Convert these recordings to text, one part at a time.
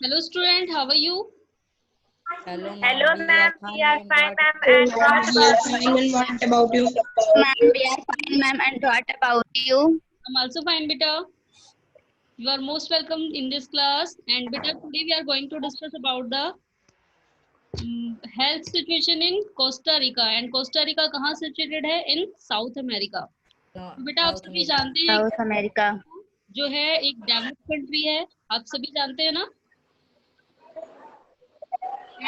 Hello student, how are you? Hello, Hello, ma'am. We ma'am. are We fine, are ma'am. fine, What ma'am. about And what We are about fine, you? and what about you? Ma'am, we are fine, ma'am. And what about you? I'm also fine, beta. You are most welcome in this class. And beta, today we are going to discuss about the health situation in Costa Rica. And Costa Rica कहाँ situated है? In South America. no, तो बेटा आप South सभी America? जानते हैं South America. जो है एक डेवलप कंट्री है, आप सभी जानते हैं ना?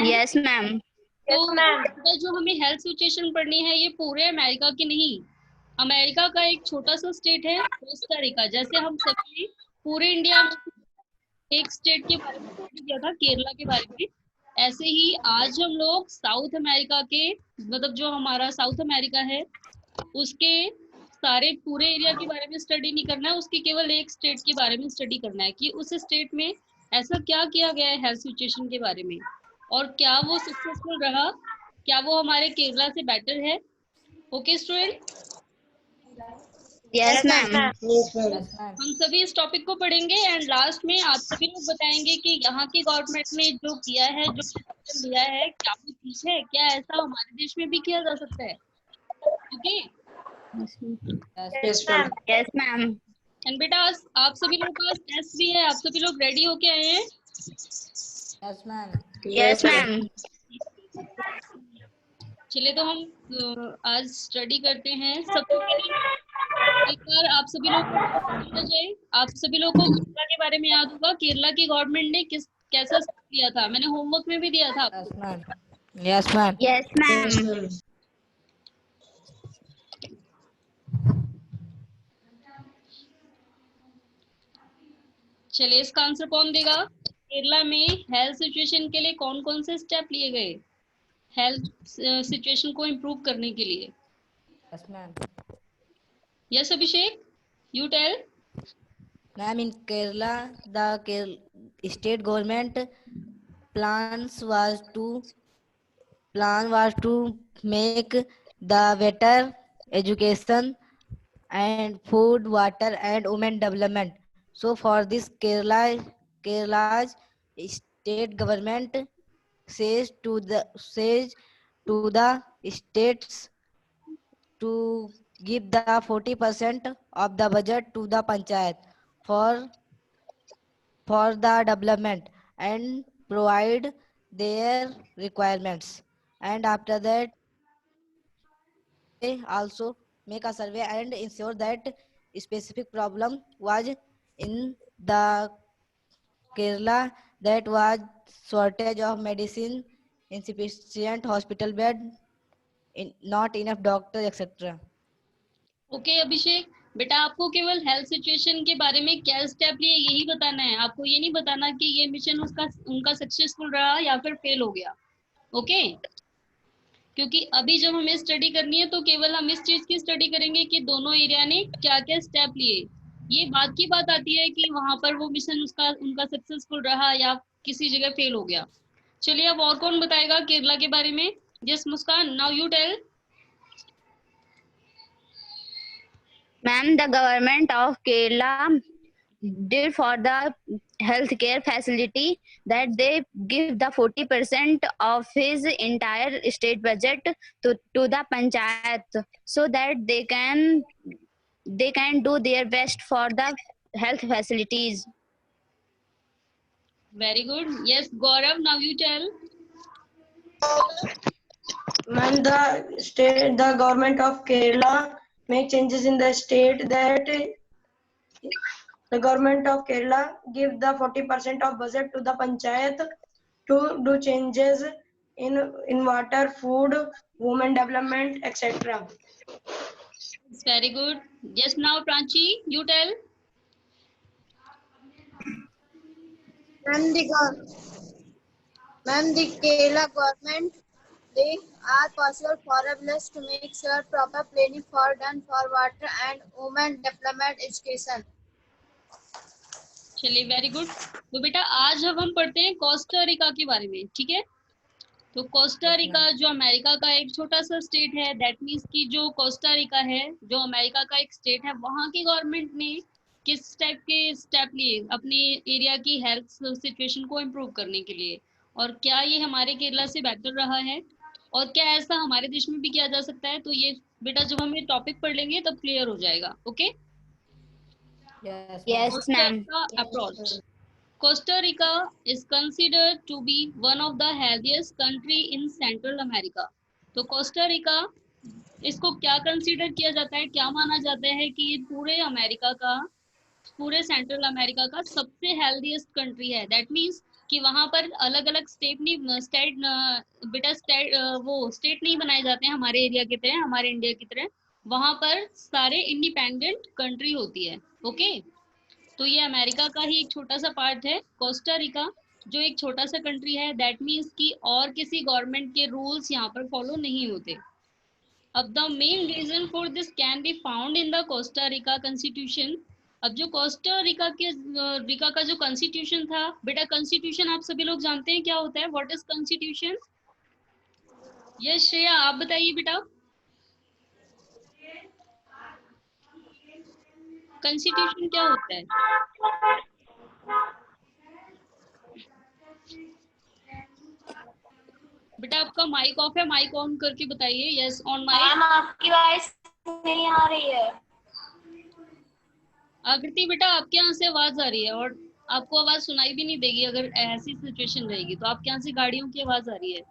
Yes, ma'am. तो Yes, ma'am. बेटा जो हमें हेल्थ सिचुएशन पढ़नी है ये पूरे अमेरिका की नहीं, अमेरिका का एक छोटा सा स्टेट है कोस्टा रिका। जैसे हम सभी पूरे इंडिया में एक स्टेट के बारे में स्टडी किया था, केरला के बारे में, ऐसे ही आज हम लोग साउथ अमेरिका के मतलब जो हमारा साउथ अमेरिका है उसके सारे पूरे एरिया के बारे में स्टडी नहीं करना है, उसके केवल एक स्टेट के बारे में स्टडी करना है कि उस स्टेट में ऐसा क्या किया गया है हेल्थ सिचुएशन के बारे में और क्या वो सक्सेसफुल रहा, क्या वो हमारे केरला से बेटर है। Okay student, Yes, ma'am. Yes, ma'am. Yes, ma'am. हम सभी इस टॉपिक को पढ़ेंगे एंड लास्ट में आप सभी लोग बताएंगे कि यहाँ की गवर्नमेंट ने जो किया है, जो डिसीजन लिया है, क्या वो ठीक है, क्या ऐसा हमारे देश में भी किया जा सकता है। Okay Yes, Yes, ma'am. Yes, ma'am. And बेटा आप सभी लोगों के पास टेस्ट भी है, आप सभी लोग रेडी होके आए हैं? yes, ma'am. Yes, ma'am. चलिए तो हम आज स्टडी करते हैं। सबसे पहले एक बार आप सभी लोग को जाए, आप सभी लोग को केरला के बारे में याद होगा, केरला की गवर्नमेंट ने कैसा किया था, मैंने होमवर्क में भी दिया था Yes, आपको। ma'am. Yes, ma'am. Yes, Yes, ma'am. ma'am. चलिए इसका आंसर कौन देगा? केरला में हेल्थ सिचुएशन के लिए कौन कौन से स्टेप लिए गए हेल्थ सिचुएशन को इम्प्रूव करने के लिए? Yes, ma'am. Yes Abhishek, you tell. Ma'am, in Kerala, the state government plans was to make the better education and food, water, and women development. So for this, Kerala's state government says to the states to give the 40% of the budget to the panchayat for the development and provide their requirements. And after that, they also make a survey and ensure that specific problem was in the Kerala, that was shortage of medicine, insufficient hospital bed, not enough doctors, etc. Okay Abhishek, बेटा आपको केवल health situation के बारे में क्या step लिए यही बताना है, आपको ये नहीं बताना कि ये मिशन उनका सक्सेसफुल रहा या फिर फेल हो गया। ओके, क्योंकि अभी जब हमें स्टडी करनी है तो केवल हम इस चीज की स्टडी करेंगे कि दोनों एरिया ने क्या क्या स्टेप लिए। ये बात की बात आती है कि वहां पर वो मिशन उनका सक्सेसफुल रहा या किसी जगह फेल हो गया। चलिए अब और कौन बताएगा केरला के बारे में? Yes Muskan, now you tell. Ma'am, the government of Kerala did for the healthcare facility that they give the 40% of his entire state budget to the panchayat so that they can do their best for the health facilities. Very good. Yes Gaurav, now you tell. Ma'am, the government of Kerala make changes in the state that the government of Kerala give the 40% of budget to the panchayat to do changes in water, food, women development, etc. It's very good. Yes, now Pranchi, you tell. Ma'am, the Kerala government, they are possible foreigners to make sure proper planning for done for water and women development education. चलिए very good. तो बेटा आज अब हम पढ़ते हैं Costa Rica के बारे में, ठीक है? तो कोस्टा रिका जो अमेरिका का एक छोटा सा स्टेट है, दैट मीन्स कि जो कोस्टा रिका है जो अमेरिका का एक स्टेट है, वहाँ की गवर्नमेंट ने किस टाइप के स्टेप लिए अपने एरिया की हेल्थ सिचुएशन को इम्प्रूव करने के लिए, और क्या ये हमारे केरला से बेहतर रहा है, और क्या ऐसा हमारे देश में भी किया जा सकता है। तो ये बेटा जब हम ये टॉपिक पढ़ लेंगे तब क्लियर हो जाएगा। Okay. Yes, ma'am. Yes, Costa ma'am. Rica approach. Costa Rica is considered to be one of the healthiest country in Central America। तो कोस्टा रिका इसको क्या कंसीडर किया जाता है, क्या माना जाता है कि ये पूरे अमेरिका का, पूरे सेंट्रल अमेरिका का सबसे हेल्दीएस्ट कंट्री है। दैट मीन्स कि वहां पर अलग अलग स्टेट नहीं, स्टेट बेटा स्टेट वो स्टेट नहीं बनाए जाते हैं हमारे एरिया की तरह, हमारे इंडिया की तरह। वहां पर सारे इंडिपेंडेंट कंट्री होती है। ओके। तो ये अमेरिका का ही एक छोटा सा पार्ट है कोस्टा रिका, जो एक छोटा सा कंट्री है। दैट मीन्स कि और किसी गवर्नमेंट के रूल्स यहाँ पर फॉलो नहीं होते। अब the main reason for this can be found in the Costa Rica constitution. अब जो कोस्टा रिका के रिका का जो कॉन्स्टिट्यूशन था, बेटा कॉन्स्टिट्यूशन आप सभी लोग जानते हैं क्या होता है, what is constitution? Yes Shreya आप बताइए बेटा, कॉन्स्टिट्यूशन क्या होता है? बेटा आपका माइक ऑफ है, माइक ऑन करके बताइए। Yes on mike. मैम आपकी वॉइस नहीं आ रही है। आकृति बेटा आपके यहाँ से आवाज आ रही है और आपको आवाज सुनाई भी नहीं देगी अगर ऐसी सिचुएशन रहेगी। तो आपके यहाँ से गाड़ियों की आवाज आ रही है।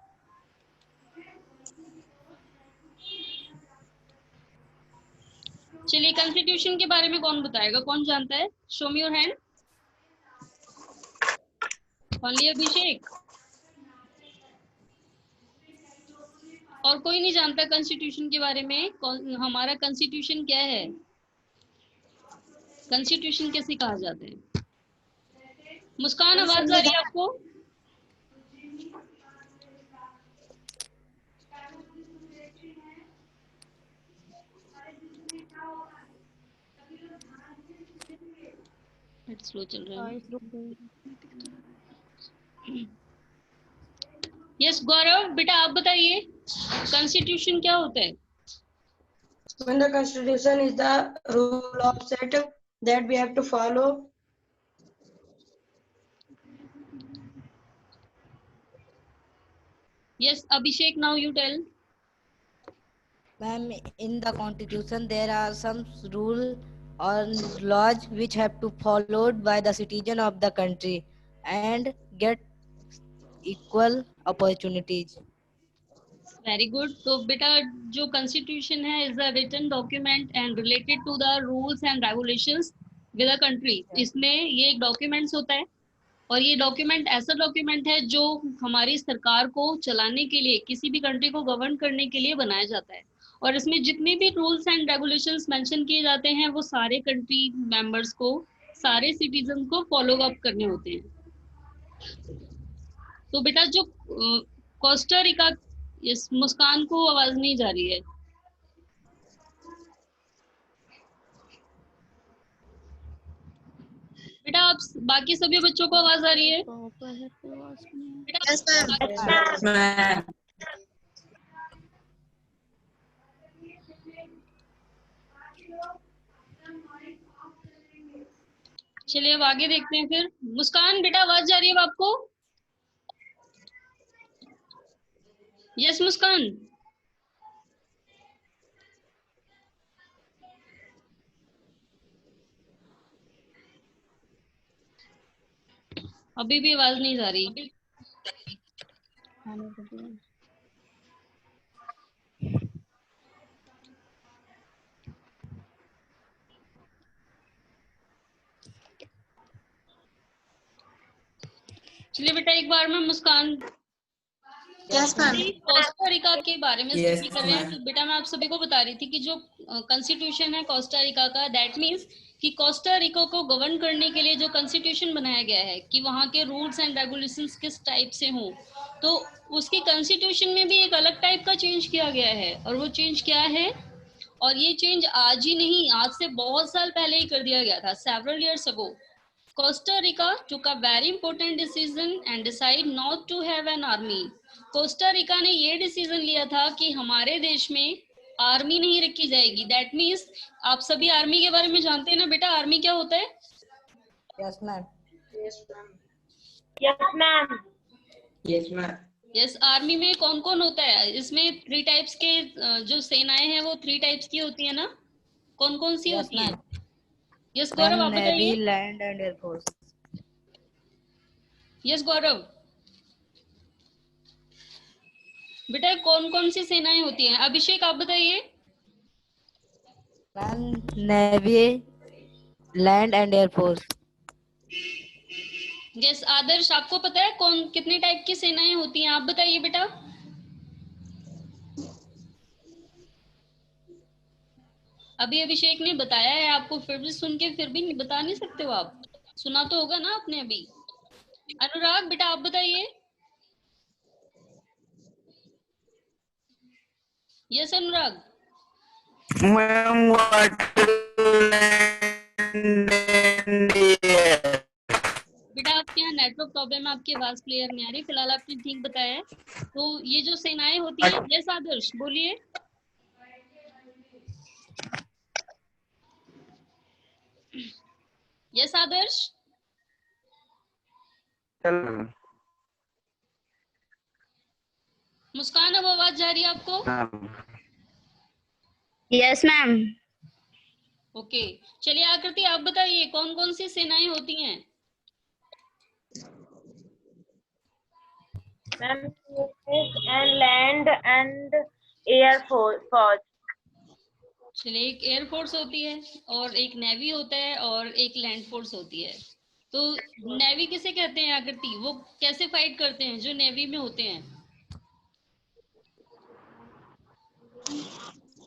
चलिए कॉन्स्टिट्यूशन के बारे में कौन बताएगा, कौन जानता है? Show me your hand. Only Abhishek, और कोई नहीं जानता कॉन्स्टिट्यूशन के बारे में? हमारा कॉन्स्टिट्यूशन क्या है, कॉन्स्टिट्यूशन कैसे कहा जाता है? मुस्कान आवाज आ रही है आपको? स्लो चल रहा है। यस गौरव बेटा आप बताइए कॉन्स्टिट्यूशन क्या होता है? When the constitution is the rule of set that we have to follow. Yes Abhishek, now you tell. Ma'am, in the constitution there are some rules or laws which have to followed by the citizen of the country and get equal opportunities. Very good. तो बेटा जो constitution है is a written document and related to the rules and regulations with a country. इसमें ये एक documents होता है और ये डॉक्यूमेंट ऐसा डॉक्यूमेंट है जो हमारी सरकार को चलाने के लिए, किसी भी कंट्री को गवर्न करने के लिए बनाया जाता है। और इसमें जितने भी रूल्स एंड रेगुलेशंस मेंशन किए जाते हैं वो सारे कंट्री मेंबर्स को, सारे सिटीजन को फॉलो अप करने होते हैं। तो बेटा जो कोस्टा रिका, इस मुस्कान को आवाज नहीं जा रही है। बेटा आप बाकी सभी बच्चों को आवाज आ रही है? Ma'am. चलिए अब आगे देखते हैं फिर। मुस्कान बेटा आवाज जा रही है अब आपको? यस मुस्कान। अभी भी आवाज नहीं जा रही। चलिए बेटा एक बार मैं मुस्कान कोस्टा रिका के बारे में स्टडी कर रहे हैं। तो बेटा मैं आप सभी को बता रही थी कि जो कॉन्स्टिट्यूशन है कोस्टा रिका का, दैट मीन्स कि कोस्टा रिका को गवर्न करने के लिए जो कॉन्स्टिट्यूशन बनाया गया है कि वहाँ के रूल्स एंड रेगुलेशंस किस टाइप से हों, तो उसकी कॉन्स्टिट्यूशन में भी एक अलग टाइप का चेंज किया गया है। और वो चेंज क्या है? और ये चेंज आज ही नहीं, आज से बहुत साल पहले ही कर दिया गया था, several years ago. Costa Rica took a very important decision and decided not to have an army. Costa Rica ने ये डिसीजन लिया था कि हमारे देश में आर्मी नहीं रखी जाएगी। दैट मीन्स आप सभी आर्मी के बारे में जानते हैं ना बेटा, आर्मी क्या होता है? Yes, ma'am. Yes, ma'am. Yes, ma'am. Yes, ma'am. Yes, army में कौन कौन होता है? इसमें 3 टाइप्स के जो सेनाएं हैं वो 3 टाइप्स की होती है ना, कौन कौन सी Yes, होती है? ma'am. यस गौरव, Ma'am, आप Navy, बताइए। Land and Air Force. Yes Gaurav, बेटा कौन कौन सी सेनाएं होती हैं? अभिषेक आप बताइए। Ma'am, Navy, Land and Air Force. Yes Adarsh, आपको पता है कौन कितने टाइप की सेनाएं होती हैं? आप बताइए बेटा। अभी अभिषेक ने बताया है आपको, फिर भी सुन के फिर भी बता नहीं सकते हो आप? सुना तो होगा ना आपने अभी। अनुराग बेटा आप बताइए। यस अनुराग। Ma'am, बेटा आपके यहाँ नेटवर्क प्रॉब्लम है, आपकी आवाज क्लियर नहीं आ रही। फिलहाल आपने ठीक बताया है। तो ये जो सेनाएं होती हैं, यस आदर्श बोलिए। यस आदर्श। मुस्कान अब आवाज जा रही है आपको? Yes, ma'am. ओके, चलिए आकृति आप बताइए कौन कौन सी सेनाएं होती हैं? Ma'am, and land and air force. चलिए, एक एयर फोर्स होती है और एक नेवी होता है और एक लैंड फोर्स होती है। तो नेवी किसे कहते हैं आकृति? वो कैसे फाइट करते हैं जो नेवी में होते हैं?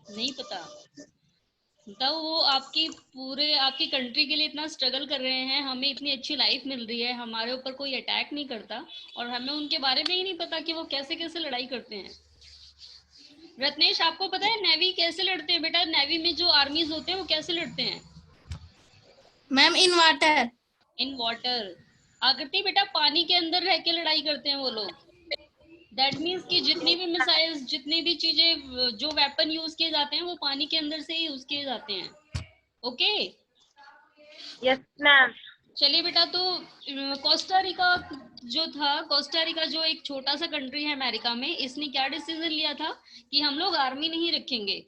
नहीं पता? तो वो आपकी कंट्री के लिए इतना स्ट्रगल कर रहे हैं, हमें इतनी अच्छी लाइफ मिल रही है, हमारे ऊपर कोई अटैक नहीं करता और हमें उनके बारे में ही नहीं पता कि वो कैसे कैसे लड़ाई करते हैं। रत्नेश आपको पता है नेवी कैसे लड़ते हैं? बेटा नेवी में जो आर्मीज होते हैं वो कैसे लड़ते हैं? Ma'am in water. In water. आकृति बेटा पानी के अंदर रह के लड़ाई करते हैं वो लोग। दैट मीन्स कि जितनी भी मिसाइल्स, जितनी भी चीजें, जो वेपन यूज किए जाते हैं वो पानी के अंदर से ही यूज किए जाते हैं। Okay Yes, ma'am. चलिए बेटा, तो कोस्टा रिका जो था, कोस्टा रिका जो एक छोटा सा कंट्री है अमेरिका में, इसने क्या डिसीजन लिया था कि हम लोग आर्मी नहीं रखेंगे।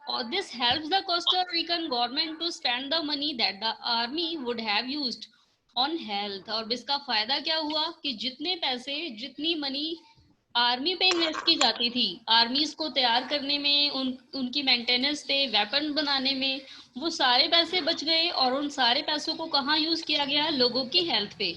और this helps the Costa Rican government to spend the money that the army would have used on health। और इसका फायदा क्या हुआ कि जितने पैसे, जितनी मनी आर्मी पे इन्वेस्ट की जाती थी, आर्मीज को तैयार करने में, उनकी मेंटेनेंस पे, वेपन बनाने में, वो सारे पैसे बच गए और उन सारे पैसों को कहाँ यूज किया गया? लोगों की हेल्थ पे।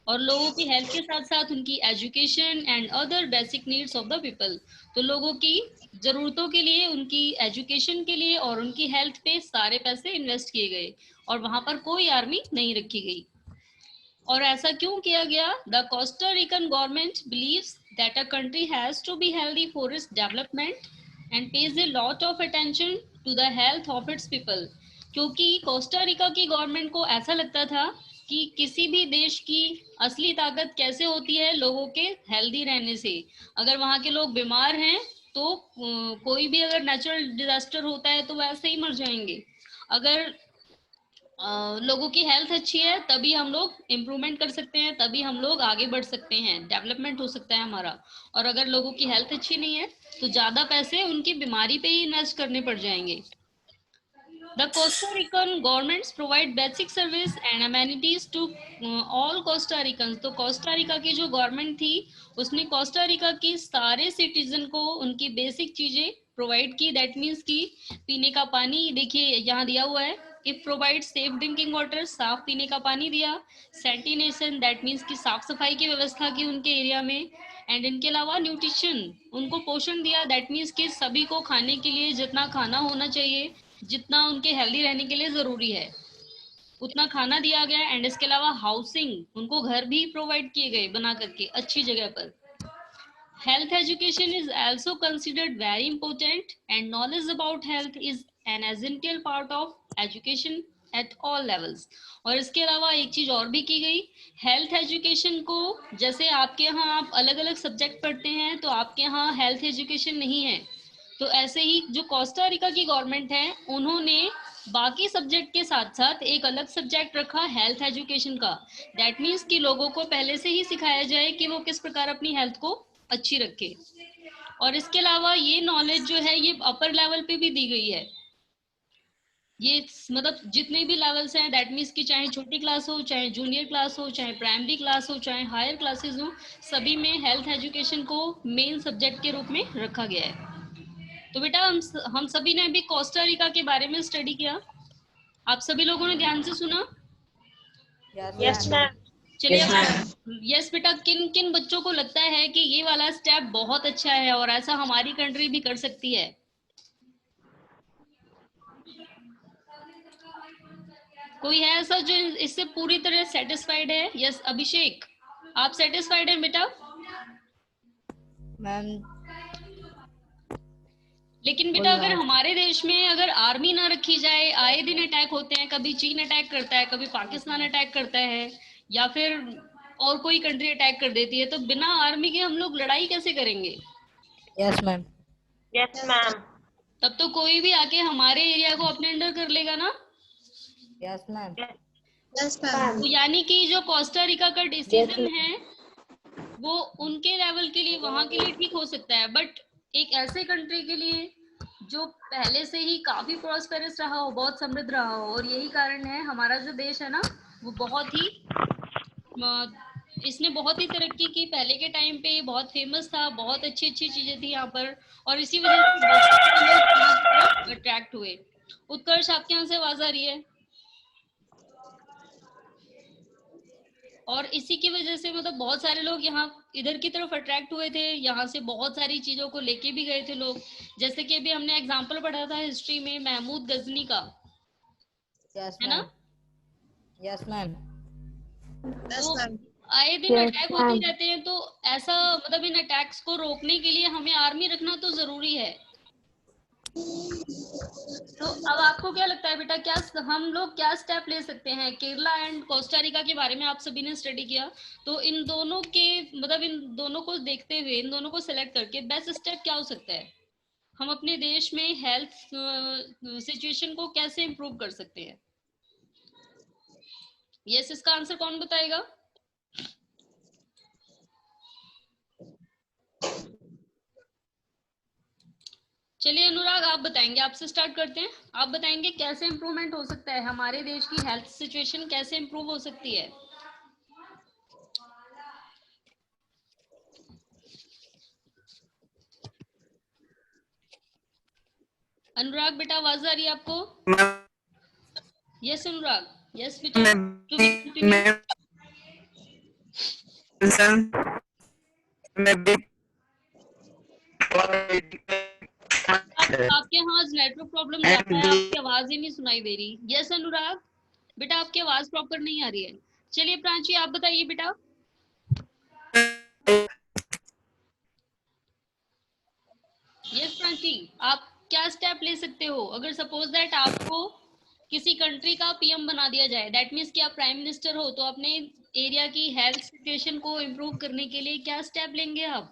और लोगों की हेल्थ के साथ साथ उनकी education and other basic needs of the people. तो लोगों की जरूरतों के लिए, उनकी एजुकेशन के लिए और उनकी हेल्थ पे सारे पैसे इन्वेस्ट किए गए और वहां पर कोई आर्मी नहीं रखी गई। और ऐसा क्यों किया गया? The Costa Rican government believes that a country has to be healthy for its development and pays a lot of attention to the health of its people. क्योंकि कोस्टा रिका की गवर्नमेंट को ऐसा लगता था कि किसी भी देश की असली ताकत कैसे होती है? लोगों के हेल्दी रहने से। अगर वहाँ के लोग बीमार हैं तो कोई भी अगर नेचुरल डिजास्टर होता है तो वैसे ही मर जाएंगे। अगर लोगों की हेल्थ अच्छी है तभी हम लोग इम्प्रूवमेंट कर सकते हैं, तभी हम लोग आगे बढ़ सकते हैं, डेवलपमेंट हो सकता है हमारा। और अगर लोगों की हेल्थ अच्छी नहीं है तो ज्यादा पैसे उनकी बीमारी पे ही इन्वेस्ट करने पड़ जाएंगे। The Costa Rican governments provide basic service and amenities to all Costa Ricans। तो कोस्टा रिका की जो गवर्नमेंट थी उसने कोस्टा रिका की सारे सिटीजन को उनकी बेसिक चीजें प्रोवाइड की। दैट मीन्स कि पीने का पानी, देखिए यहाँ दिया हुआ है, if provide safe drinking water, साफ पीने का पानी दिया। सैनिटेशन, दैट मीन्स कि साफ सफाई की व्यवस्था की उनके एरिया में। एंड इनके अलावा न्यूट्रिशन, उनको पोषण दिया। दैट मीन्स कि सभी को खाने के लिए जितना खाना होना चाहिए, जितना उनके हेल्दी रहने के लिए जरूरी है, उतना खाना दिया गया। एंड इसके अलावा हाउसिंग, उनको घर भी प्रोवाइड किए गए बना करके अच्छी जगह पर। Health education is also considered very important and knowledge about health is an essential part of education at all levels। और इसके अलावा एक चीज और भी की गई, हेल्थ एजुकेशन को, जैसे आपके यहाँ आप अलग अलग सब्जेक्ट पढ़ते हैं तो आपके यहाँ हेल्थ एजुकेशन नहीं है, तो ऐसे ही जो कोस्टा रिका की गवर्नमेंट है, उन्होंने बाकी सब्जेक्ट के साथ साथ एक अलग सब्जेक्ट रखा हेल्थ एजुकेशन का। दैट मीन्स कि लोगों को पहले से ही सिखाया जाए कि वो किस प्रकार अपनी हेल्थ को अच्छी रखे। और इसके अलावा ये नॉलेज जो है ये अपर लेवल पे भी दी गई है। ये मतलब जितने भी लेवल्स हैं, दैट मीन्स कि चाहे छोटी क्लास हो, चाहे जूनियर क्लास हो, चाहे प्राइमरी क्लास हो, चाहे हायर क्लासेस हो, सभी में हेल्थ एजुकेशन को मेन सब्जेक्ट के रूप में रखा गया है। तो बेटा हम सभी ने अभी कोस्टा रिका के बारे में स्टडी किया। आप सभी लोगों ने ध्यान से सुना? Yes, Yes, ma'am. ma'am. चलिए Yes, ma'am. यस बेटा, किन किन बच्चों को लगता है कि ये वाला स्टेप बहुत अच्छा है और ऐसा हमारी कंट्री भी कर सकती है? कोई है ऐसा जो इससे पूरी तरह सेटिस्फाइड है? यस अभिषेक, आप सेटिस्फाइड हैं बेटा? Ma'am, लेकिन बेटा अगर हमारे देश में अगर आर्मी ना रखी जाए, आए दिन अटैक होते हैं, कभी चीन अटैक करता है, कभी पाकिस्तान अटैक करता है, या फिर और कोई कंट्री अटैक कर देती है, तो बिना आर्मी के हम लोग लड़ाई कैसे करेंगे? yes, ma'am. Yes, ma'am. तब तो कोई भी आके हमारे एरिया को अपने अंडर कर लेगा ना। Yes, ma'am. Yes, ma'am. तो यानी कि जो कोस्टा रिका का डिसीजन है वो उनके लेवल के लिए, वहां के लिए ठीक हो सकता है, बट एक ऐसे कंट्री के लिए जो पहले से ही काफी प्रॉस्पेरस रहा हो, बहुत समृद्ध रहा हो, और यही कारण है हमारा जो देश है ना वो बहुत ही इसने बहुत ही तरक्की की। पहले के टाइम पे बहुत फेमस था, बहुत अच्छी अच्छी चीजें थी यहाँ पर, और इसी वजह से बहुत सारे लोग यहाँ की तरफ अट्रैक्ट हुए। उत्कर्ष, आपके यहाँ से आवाज आ रही है? और इसी की वजह से मतलब बहुत सारे लोग यहाँ इधर की तरफ अट्रैक्ट हुए थे, यहाँ से बहुत सारी चीजों को लेके भी गए थे लोग। जैसे कि अभी हमने एग्जांपल पढ़ा था हिस्ट्री में महमूद गजनी का, Yes, है ना? ma'am. Yes, ma'am. Yes, तो ma'am. आए दिन अटैक होते ही रहते हैं, तो ऐसा मतलब इन अटैक्स को रोकने के लिए हमें आर्मी रखना तो जरूरी है। तो अब आपको क्या लगता है बेटा, क्या हम लोग क्या स्टेप ले सकते हैं? केरला एंड कोस्टा रिका के बारे में आप सभी ने स्टडी किया, तो इन दोनों के मतलब इन दोनों को देखते हुए, इन दोनों को सिलेक्ट करके बेस्ट स्टेप क्या हो सकता है? हम अपने देश में हेल्थ सिचुएशन को कैसे इम्प्रूव कर सकते हैं? यस, इसका आंसर कौन बताएगा? चलिए अनुराग, आप बताएंगे, आपसे स्टार्ट करते हैं। आप बताएंगे कैसे इम्प्रूवमेंट हो सकता है, हमारे देश की हेल्थ सिचुएशन कैसे इम्प्रूव हो सकती है? अनुराग बेटा, आवाज आ रही है आपको? यस अनुराग, यस बेटा, टू बी कंटिन्यू। आपके यहाँ आज नेटवर्क प्रॉब्लम ज्यादा है, आपकी आवाज ही नहीं सुनाई दे रही। यस अनुराग बेटा, आपकी आवाज प्रॉपर नहीं आ रही है। चलिए प्राची, आप बताइए बेटा। यस प्राची, आप क्या स्टेप ले सकते हो अगर सपोज दैट आपको किसी कंट्री का पीएम बना दिया जाए? दैट मीन्स कि आप प्राइम मिनिस्टर हो, तो अपने एरिया की हेल्थ सिचुएशन को इम्प्रूव करने के लिए क्या स्टेप लेंगे आप?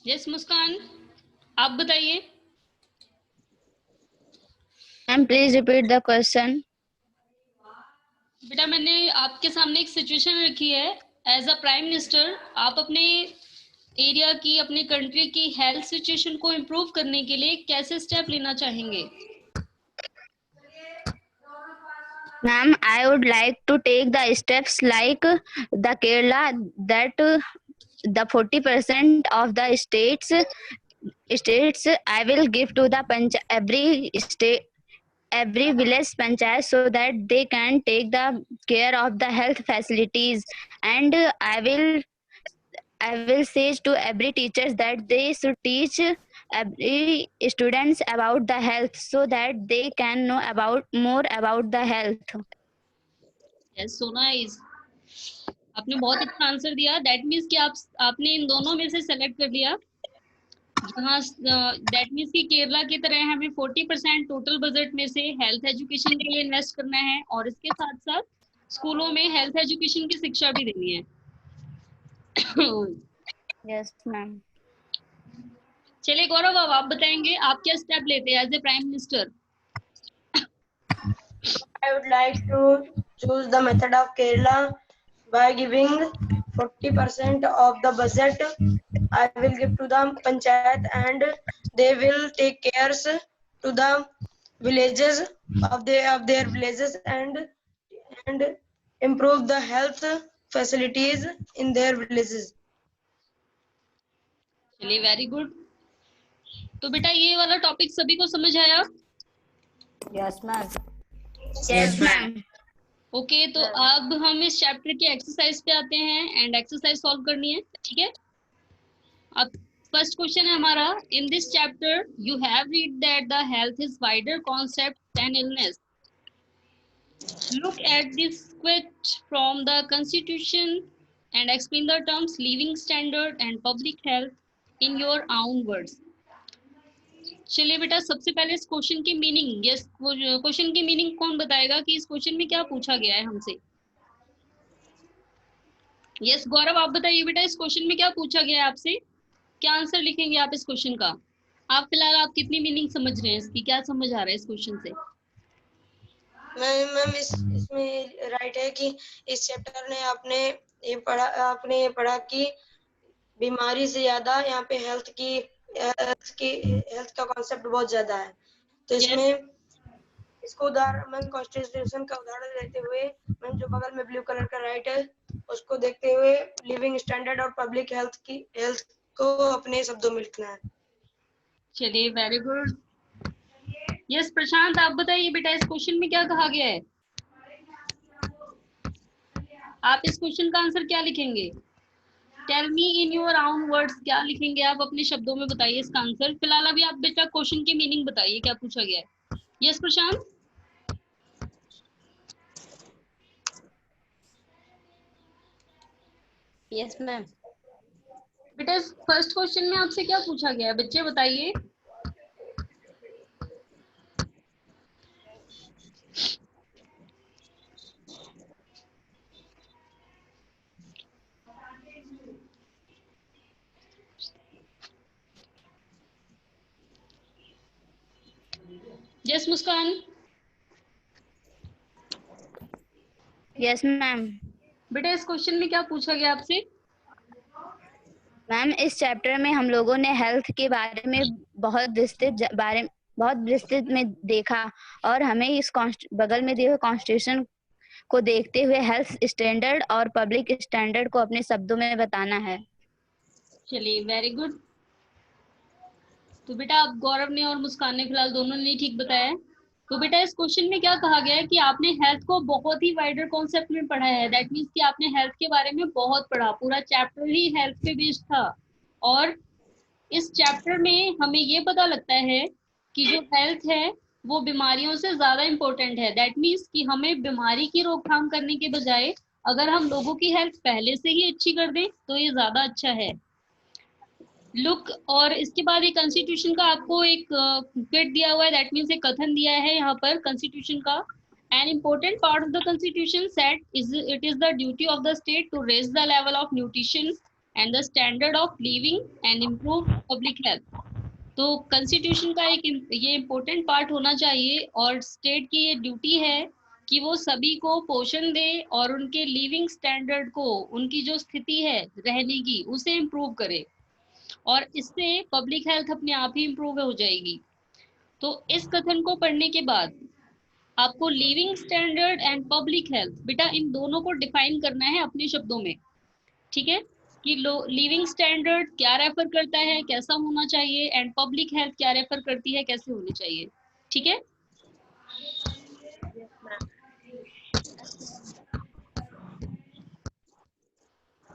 यस मुस्कान, आप बताइए। Ma'am, please repeat the question. बेटा मैंने आपके सामने एक सिचुएशन रखी है, एज अ प्राइम मिनिस्टर आप अपने एरिया की, अपने कंट्री की हेल्थ सिचुएशन को इम्प्रूव करने के लिए कैसे स्टेप लेना चाहेंगे? Ma'am, I would like to take the steps like the Kerala, that the 40% of the states I will give to the every state, every village panchayat, so that they can take the care of the health facilities. And I will say to every teachers that they should teach every students about the health, so that they can know about more about the health. Yes so nice, आपने बहुत अच्छा answer दिया। That means कि आपने इन दोनों में से select कर लिया जहाँ दैट मीन्स कि केरला की तरह हमें 40% टोटल बजट में से हेल्थ एजुकेशन के लिए इन्वेस्ट करना है और इसके साथ साथ स्कूलों में हेल्थ एजुकेशन की शिक्षा भी देनी है। Yes, ma'am. चलिए गौरव, अब आप बताएंगे आप क्या स्टेप लेते हैं as a prime minister. I would like to choose the method of Kerala by giving 40% of the budget. I will give to the panchayat and they will take cares to the villages of their villages and improve the health facilities in their villages. चलिए very good. तो बेटा ये वाला topic सभी को समझ आया? Yes, ma'am. Yes, ma'am. Okay, तो अब हम इस चैप्टर की एक्सरसाइज पे आते हैं एंड एक्सरसाइज सॉल्व करनी है, ठीक है। अब फर्स्ट क्वेश्चन है हमारा, in this chapter you have read that the health is wider concept than illness. Look at this quote from the constitution and explain the terms living standard and public health in your own words. चलिए बेटा, सबसे पहले इस question की meaning, यस question की meaning कौन बताएगा कि इस क्वेश्चन में क्या पूछा गया है हमसे? यस गौरव, आप बताइए बेटा, इस क्वेश्चन में क्या पूछा गया है आपसे, क्या आंसर लिखेंगे आप इस क्वेश्चन का? आप फिलहाल आप कितनी मीनिंग समझ रहे हैं इसकी, क्या समझ आ रहा है इस क्वेश्चन से? मैम इसमें राइट है कि इस चैप्टर ने आपने ये पढ़ा कि बीमारी से ज्यादा यहाँ पे हेल्थ का कॉन्सेप्ट बहुत ज्यादा है। तो इसमें इसको उदाहरण मैम कॉन्स्टिट्यूशन का उदाहरण लेते हुए मैम जो बगल में ब्लू कलर का राइट है उसको देखते हुए लिविंग स्टैंडर्ड और पब्लिक हेल्थ को अपने शब्दों में लिखना है। चलिए वेरी गुड। यस प्रशांत, आप बताइए बेटा, इस क्वेश्चन में क्या कहा गया है? आप इस क्वेश्चन का आंसर क्या लिखेंगे? Tell me in your own words, क्या लिखेंगे आप, अपने शब्दों में बताइए इसका आंसर। फिलहाल अभी आप बेटा क्वेश्चन की मीनिंग बताइए क्या पूछा गया है। यस प्रशांत। Yes, ma'am. बेटा इस फर्स्ट क्वेश्चन में आपसे क्या पूछा गया है, बच्चे बताइए। यस मुस्कान। Yes, ma'am. बेटा इस क्वेश्चन में क्या पूछा गया आपसे? मैम इस चैप्टर में हम लोगों ने हेल्थ के बारे में बहुत विस्तृत में देखा और हमें इस बगल में दिए हुए कॉन्स्टिट्यूशन को देखते हुए हेल्थ स्टैंडर्ड और पब्लिक स्टैंडर्ड को अपने शब्दों में बताना है। चलिए वेरी गुड। तो बेटा अब गौरव ने और मुस्कान ने फिलहाल दोनों ने ठीक बताया। तो बेटा इस क्वेश्चन में क्या कहा गया है कि आपने हेल्थ को बहुत ही वाइडर कॉन्सेप्ट में पढ़ा है। दैट मीन्स कि आपने हेल्थ के बारे में बहुत पढ़ा, पूरा चैप्टर ही हेल्थ पे बेस्ड था। और इस चैप्टर में हमें ये पता लगता है कि जो हेल्थ है वो बीमारियों से ज्यादा इम्पोर्टेंट है। दैट मीन्स कि हमें बीमारी की रोकथाम करने के बजाय अगर हम लोगों की हेल्थ पहले से ही अच्छी कर दें तो ये ज्यादा अच्छा है। लुक, और इसके बाद एक कॉन्स्टिट्यूशन का आपको एक क्वेट दिया हुआ है, दैट मीन्स एक कथन दिया है यहाँ पर कॉन्स्टिट्यूशन का। An important part of the constitution set it is the duty of the state to raise the level of nutrition and the standard of living and improve public health. तो constitution का एक ये important part होना चाहिए और state की ये duty है कि वो सभी को पोषण दे और उनके लिविंग स्टैंडर्ड को, उनकी जो स्थिति है रहने की, उसे इम्प्रूव करे और इससे पब्लिक हेल्थ अपने आप ही इम्प्रूव हो जाएगी। तो इस कथन को पढ़ने के बाद आपको living standard and public health, बेटा इन दोनों को डिफाइन करना है अपने शब्दों में, ठीक है, कि लिविंग स्टैंडर्ड क्या रेफर करता है, कैसा होना चाहिए, एंड पब्लिक हेल्थ क्या रेफर करती है, कैसे होनी चाहिए, ठीक है।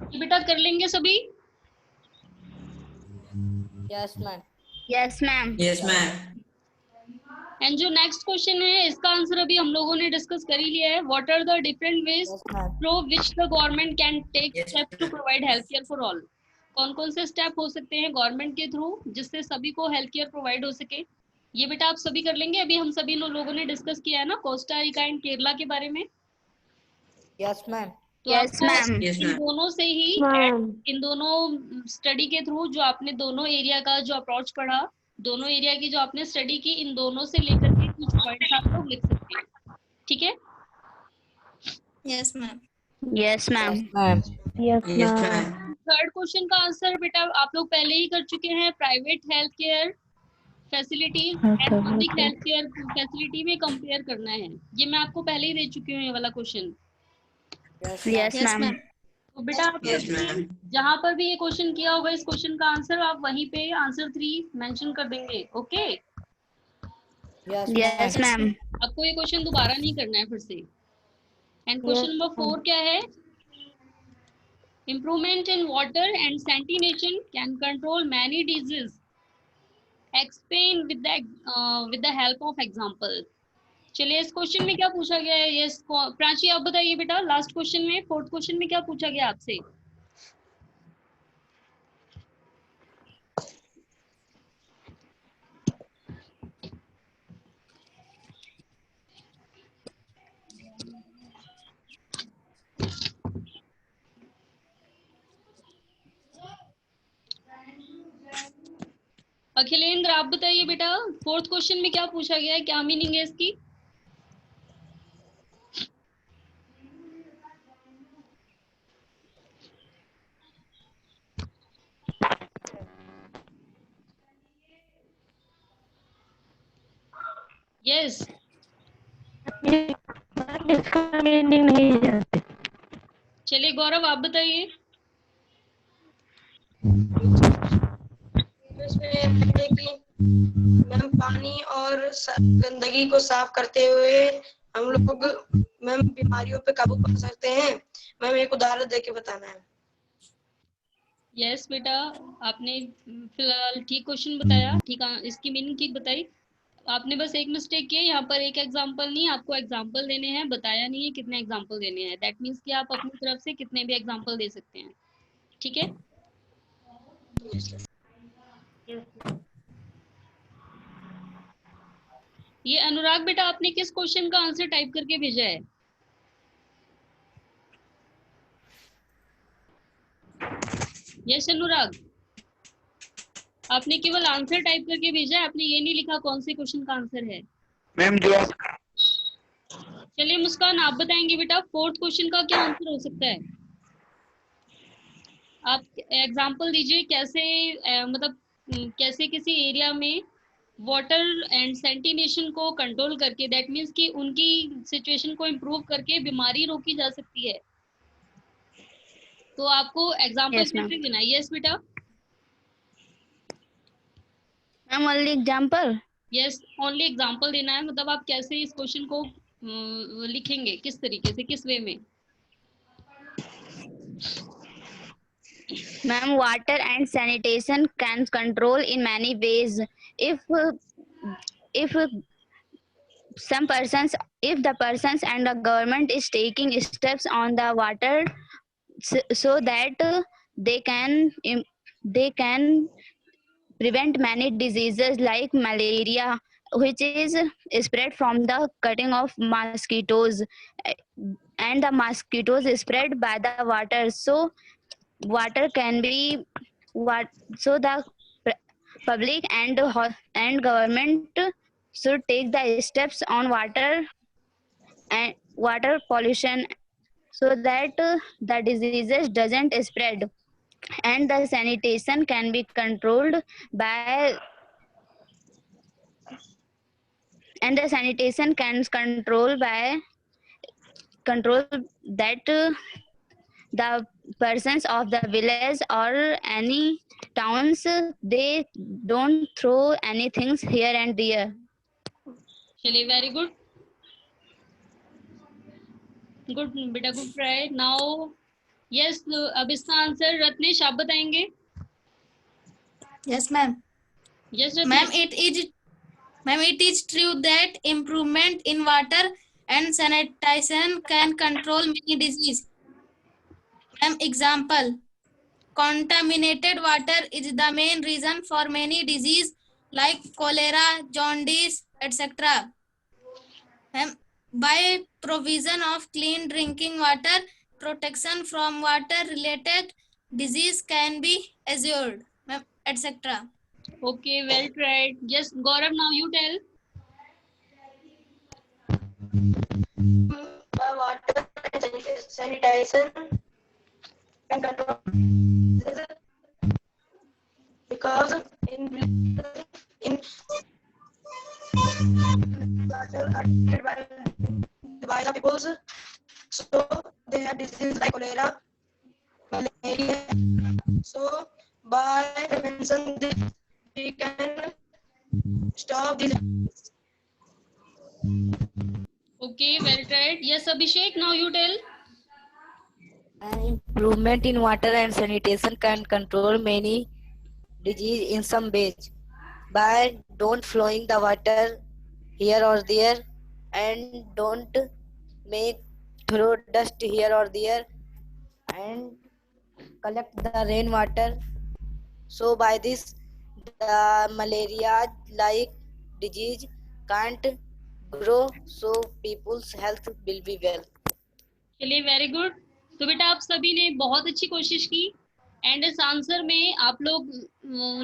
ये बेटा कर लेंगे सभी? Yes, ma'am. Yes, ma'am. Yes, ma'am. And जो नेक्स्ट क्वेश्चन है इसका आंसर अभी हम लोगों ने डिस्कस कर ही लिया है। What are the different ways Yes, ma'am. Through which the government can take Yes, steps to ma'am. Provide health care for all. कौन कौन से स्टेप हो सकते हैं गवर्नमेंट के थ्रू जिससे सभी को हेल्थ केयर प्रोवाइड हो सके, ये बेटा आप सभी कर लेंगे। अभी हम सभी लोगों ने डिस्कस किया है ना कोस्टा रिका एंड केरला के बारे में। Yes, ma'am. तो Yes, आपको ma'am. इन दोनों से ही इन दोनों स्टडी के थ्रू जो आपने दोनों एरिया का जो अप्रोच पढ़ा, दोनों एरिया की जो आपने स्टडी की, इन दोनों से लेकर के कुछ पॉइंट्स आप लोग लिख सकते हैं। ठीक है। Yes, ma'am. Yes, ma'am. Ma'am. Yes, ma'am. Third question का आंसर बेटा आप लोग पहले ही कर चुके हैं। Private health care facility and public health care facility में कंपेयर करना है। ये मैं आपको पहले ही दे चुकी हूँ ये वाला question. Yes, Yes, Yes, ma'am. ma'am. तो बेटा आप सभी जहाँ पर भी ये क्वेश्चन किया होगा इस क्वेश्चन का आंसर आप वहीं पे आंसर 3 मेंशन कर देंगे। ओके। Yes, Yes, ma'am. आपको ये क्वेश्चन दोबारा नहीं करना है फिर से। एंड क्वेश्चन नंबर 4 क्या है? Improvement in water and sanitation can control many diseases. Explain with the help of example. चलिए इस क्वेश्चन में क्या पूछा गया है? यस प्राची आप बताइए बेटा। लास्ट क्वेश्चन में, फोर्थ क्वेश्चन में क्या पूछा गया आपसे? अखिलेंद्र आप बताइए बेटा, फोर्थ क्वेश्चन में क्या पूछा गया है, क्या मीनिंग है इसकी? यस इसका मीनिंग नहीं जानते। चलिए गौरव आप बताइए। इसमें है कि मैम पानी और गंदगी को साफ करते हुए हम लोग मैम बीमारियों पे काबू पा सकते हैं। मैम एक उदाहरण देके बताना है। यस बेटा आपने फिलहाल ठीक क्वेश्चन बताया, ठीक इसकी मीनिंग ठीक बताई। आपने बस एक मिस्टेक की है, यहाँ पर एक एग्जांपल नहीं, आपको एग्जांपल देने हैं, बताया नहीं है कितने एग्जांपल देने हैं। दैट मीन्स कि आप अपनी तरफ से कितने भी एग्जांपल दे सकते हैं। ठीक है। ये अनुराग बेटा आपने किस क्वेश्चन का आंसर टाइप करके भेजा है? यस अनुराग आपने केवल आंसर टाइप करके भेजा है, आपने ये नहीं लिखा कौन से क्वेश्चन का आंसर है। मैम जो आप चलिए मुस्कान आप बताएंगे बेटा फोर्थ क्वेश्चन का क्या आंसर हो सकता है? आप एग्जांपल दीजिए कैसे मतलब कैसे किसी एरिया में वाटर एंड सैनिटेशन को कंट्रोल करके, दैट मीन्स कि उनकी सिचुएशन को इम्प्रूव करके बीमारी रोकी जा सकती है। तो आपको एग्जांपल Yes, ma'am. कैसे देना है? यस बेटा। Ma'am, only example. Yes only example देना है, मतलब आप कैसे इस क्वेश्चन को लिखेंगे, किस तरीके से, किस वे में? Ma'am, water and sanitation can control in many ways. If some persons, if the persons and the government is taking steps on the water so that they can prevent many diseases like malaria, which is spread from the cutting of mosquitoes, and the mosquitoes is spread by the water. So water can be what so the public and government should take the steps on water and water pollution so that the diseases doesn't spread, and the sanitation can be controlled by and the sanitation can control that the persons of the village or any towns, they don't throw anything here and there. चलिए very good good बेटा, good try. Now yes अब इसका answer Ratnesh आप बताएंगे। Yes, ma'am. Yes Ma'am, Ratnesh. it is true that improvement in water and sanitation can control many disease. Ma'am, example. contaminated water is the main reason for many diseases like cholera, jaundice, etc. By provision of clean drinking water, protection from water-related disease can be assured, etc. Okay, well tried. Yes, Gaurav, now you tell. Water and sanitation can control because in water are treated by the peoples, so they have disease like cholera, malaria. So by prevention, we can stop these. Okay, well tried. Yes, Abhishek, now you tell. Improvement in water and sanitation can control many disease in some ways by don't flowing the water here or there and don't make throw dust here or there and collect the rainwater. So by this the malaria like disease can't grow, so people's health will be well. चलिए very good. तो बेटा आप सभी ने बहुत अच्छी कोशिश की एंड इस आंसर में आप लोग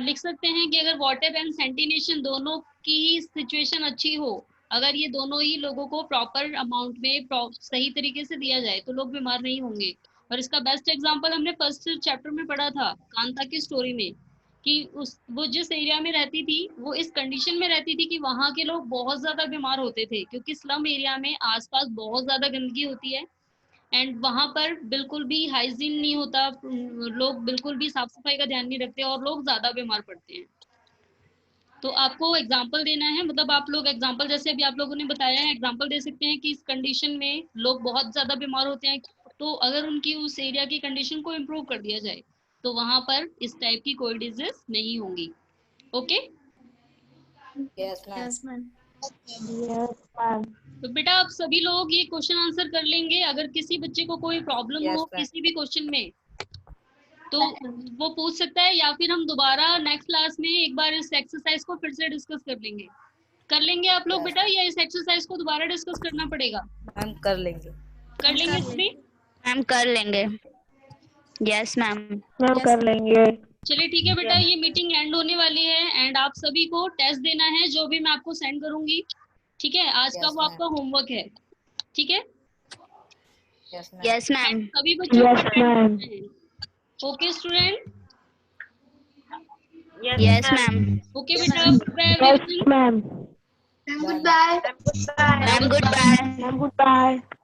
लिख सकते हैं कि अगर वाटर एंड सैनिटेशन दोनों की ही सिचुएशन अच्छी हो, अगर ये दोनों ही लोगों को प्रॉपर अमाउंट में सही तरीके से दिया जाए तो लोग बीमार नहीं होंगे। और इसका बेस्ट एग्जांपल हमने फर्स्ट चैप्टर में पढ़ा था कांता की स्टोरी में कि वो जिस एरिया में रहती थी वो इस कंडीशन में रहती थी कि वहाँ के लोग बहुत ज्यादा बीमार होते थे क्योंकि स्लम एरिया में आसपास बहुत ज्यादा गंदगी होती है एंड वहां पर बिल्कुल भी हाइजीन नहीं होता, लोग बिल्कुल भी साफ सफाई का ध्यान नहीं रखते और लोग ज्यादा बीमार पड़ते हैं। तो आपको एग्जाम्पल देना है, मतलब आप लोग एग्जाम्पल जैसे अभी आप लोगों ने बताया है एग्जाम्पल दे सकते हैं कि इस कंडीशन में लोग बहुत ज्यादा बीमार होते हैं, तो अगर उनकी उस एरिया की कंडीशन को इम्प्रूव कर दिया जाए तो वहां पर इस टाइप की कोई डिजीज नहीं होंगी। Okay Yes, ma'am. Yes, ma'am. Yes, ma'am. तो बेटा आप सभी लोग ये क्वेश्चन आंसर कर लेंगे। अगर किसी बच्चे को कोई प्रॉब्लम Yes, हो ma'am. किसी भी क्वेश्चन में तो वो पूछ सकता है या फिर हम दोबारा नेक्स्ट क्लास में एक बार इस एक्सरसाइज को फिर से डिस्कस कर लेंगे। कर लेंगे आप लोग Yes. बेटा या इस एक्सरसाइज को दोबारा डिस्कस करना पड़ेगा? हम कर लेंगे। कर लेंगे सभी? मैम कर लेंगे। Yes ma'am. मैम कर लेंगे। चलिए ठीक है बेटा, ये मीटिंग एंड होने वाली है एंड आप सभी को टेस्ट देना है जो भी मैं आपको सेंड करूंगी। ठीक है, आज का Yes, वो आपका होमवर्क है। ठीक है, Yes, ma'am. Yes ma'am. सभी बच्चों Yes, ma'am. Okay student? Yes ma'am. Okay बेटा, Yes, ma'am. Goodbye. Ma'am goodbye. Ma'am, goodbye.